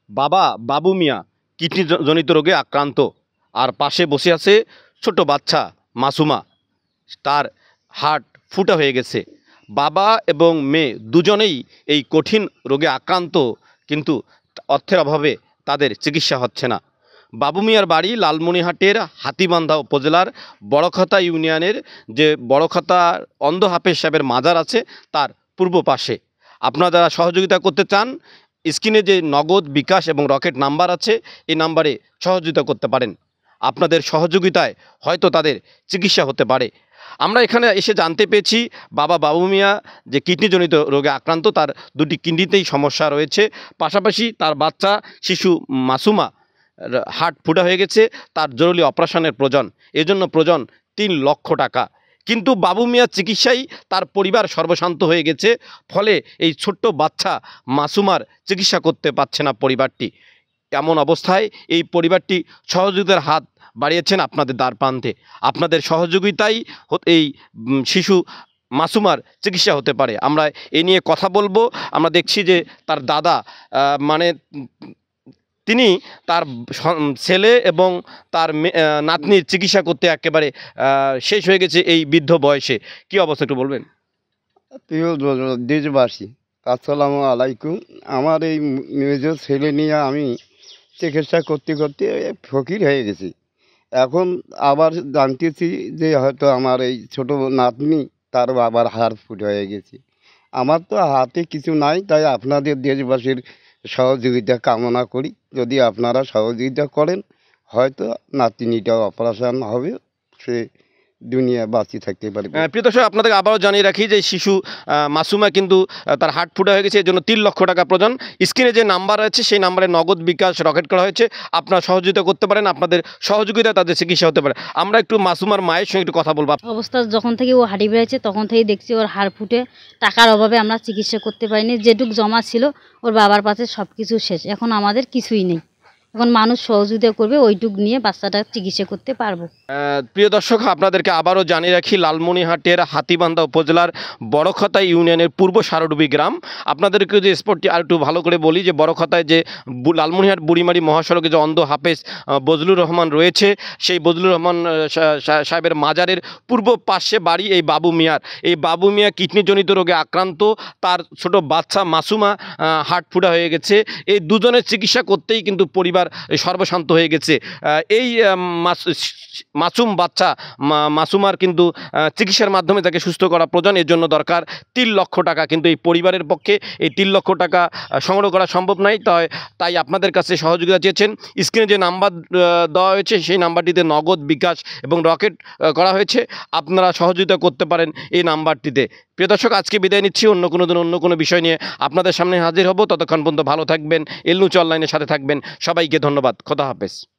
বাবা বাবু মিয়া কিডনি জনিত রোগে আক্রান্ত, আর পাশে বসে আছে ছোট বাচ্চা মাসুমা। তার হার্ট ফুটা হয়ে গেছে। বাবা এবং মেয়ে দুজনেই এই কঠিন রোগে আক্রান্ত, কিন্তু অর্থের অভাবে তাদের চিকিৎসা হচ্ছে না। বাবু মিয়ার বাড়ি লালমনিরহাটের হাতীবান্ধা উপজেলার বড়খতা ইউনিয়নের যে বড়খতা অন্ধ হাফেজ সাহেবের মাজার আছে তার পূর্ব পাশে। আপনারা যারা সহযোগিতা করতে চান, স্ক্রিনে যে নগদ, বিকাশ এবং রকেট নাম্বার আছে এই নাম্বারে সহযোগিতা করতে পারেন। আপনাদের সহযোগিতায় হয়তো তাদের চিকিৎসা হতে পারে। আমরা এখানে এসে জানতে পেরেছি বাবা বাবু মিয়া যে কিডনিজনিত রোগে আক্রান্ত, তার দুটি কিডনিতেই সমস্যা রয়েছে। পাশাপাশি তার বাচ্চা শিশু মাসুমা হার্ট ফুটা হয়ে গেছে, তার জরুরি অপারেশনের প্রয়োজন। এজন্য প্রয়োজন 3 লক্ষ টাকা। কিন্তু বাবু মিয়ার চিকিৎসায় তার পরিবার সর্বশান্ত হয়ে গেছে, ফলে এই ছোট্ট বাচ্চা মাসুমার চিকিৎসা করতে পারছে না পরিবারটি। এমন অবস্থায় এই পরিবারটি সহযোগিতার হাত বাড়িয়েছেন আপনাদের দ্বার প্রান্তে। আপনাদের সহযোগিতাই এই শিশু মাসুমার চিকিৎসা হতে পারে। আমরা এ নিয়ে কথা বলবো। আমরা দেখছি যে তার দাদা মানে তিনি তার ছেলে এবং তার নাতনির চিকিৎসা করতে একেবারে শেষ হয়ে গেছে এই বৃদ্ধ বয়সে। কি অবস্থা একটু বলবেন? প্রিয় দেশবাসী, আসসালামু আলাইকুম। আমার এই মেজ ছেলে নিয়ে আমি চিকিৎসা করতে করতে ফকির হয়ে গেছি। এখন আবার জানতেছি যে হয়তো আমার এই ছোটো নাতনি তার বাবার হাড় ফুট হয়ে গেছে। আমার তো হাতে কিছু নাই, তাই আপনাদের দেশবাসীর সহযোগিতা কামনা করি। যদি আপনারা সহযোগিতা করেন, হয়তো নাতনিটা অপারেশন হবে, সে দুনিয়া বাঁচিয়ে থাকতে পারবে। প্রিয় দর্শক, আপনাদের আবারও জানিয়ে রাখি যে শিশু মাসুমা কিন্তু তার হার্ট ফুটা হয়ে গেছে, এর জন্য 3 লক্ষ টাকা প্রয়োজন। স্ক্রিনে যে নাম্বার আছে সেই নাম্বারে নগদ, বিকাশ, রকেট করা হয়েছে। আপনারা সহযোগিতা করতে পারেন, আপনাদের সহযোগিতা তাদের চিকিৎসা হতে পারে। আমরা একটু মাসুমার মায়ের সঙ্গে একটু কথা বলবো। অবস্থা যখন থেকে ও হাঁটি বেড়েছে তখন থেকেই দেখছি ওর হাড় ফুটে। টাকার অভাবে আমরা চিকিৎসা করতে পারিনি। যেটুক জমা ছিল ওর বাবার পাশে সব কিছু শেষ। এখন আমাদের কিছুই নেই। এখন মানুষ সহযোগিতা করবে, ওইটুক নিয়ে বাচ্চাটা চিকিৎসা করতে পারবো। প্রিয় দর্শক, আপনাদেরকে আবারও জানিয়ে রাখি লালমনিরহাটের হাতীবান্ধা উপজেলার বড়খতা ইউনিয়নের পূর্ব সারডুবি গ্রাম। আপনাদেরকে যে স্পটটি আর একটু ভালো করে বলি যে বড়খতায় যে লালমনিরহাট বুড়িমারি মহাসড়কে যে অন্ধ হাফেজ বজলুর রহমান রয়েছে, সেই বজলুর রহমান সাহেবের মাজারের পূর্ব পাশে বাড়ি এই বাবু মিয়ার। এই বাবু মিয়া কিডনিজনিত রোগে আক্রান্ত, তার ছোট বাচ্চা মাসুমা হার্ট ফুটা হয়ে গেছে। এই দুজনের চিকিৎসা করতেই কিন্তু পরিবার সর্বশান্ত হয়ে গেছে। এই মাসুম বাচ্চা মাসুমার কিন্তু চিকিৎসার মাধ্যমে তাকে সুস্থ করা প্রয়োজন। এর জন্য দরকার 3 লক্ষ টাকা। কিন্তু এই পরিবারের পক্ষে এই 3 লক্ষ টাকা সংগ্রহ করা সম্ভব নয়। তাই আপনাদের কাছে সহযোগিতা চেয়েছেন। স্ক্রিনে যে নাম্বার দেওয়া হয়েছে সেই নাম্বারটিতে নগদ, বিকাশ এবং রকেট করা হয়েছে। আপনারা সহযোগিতা করতে পারেন এই নাম্বারটিতে। প্রিয় দর্শক, আজকে বিদায় নিচ্ছি। অন্য কোনো দিন অন্য কোনো বিষয় নিয়ে আপনাদের সামনে হাজির হব। ততক্ষণ পর্যন্ত ভালো থাকবেন, এল নিউজ অনলাইনের সাথে থাকবেন। সবাইকে ধন্যবাদ। খোদা হাফেজ।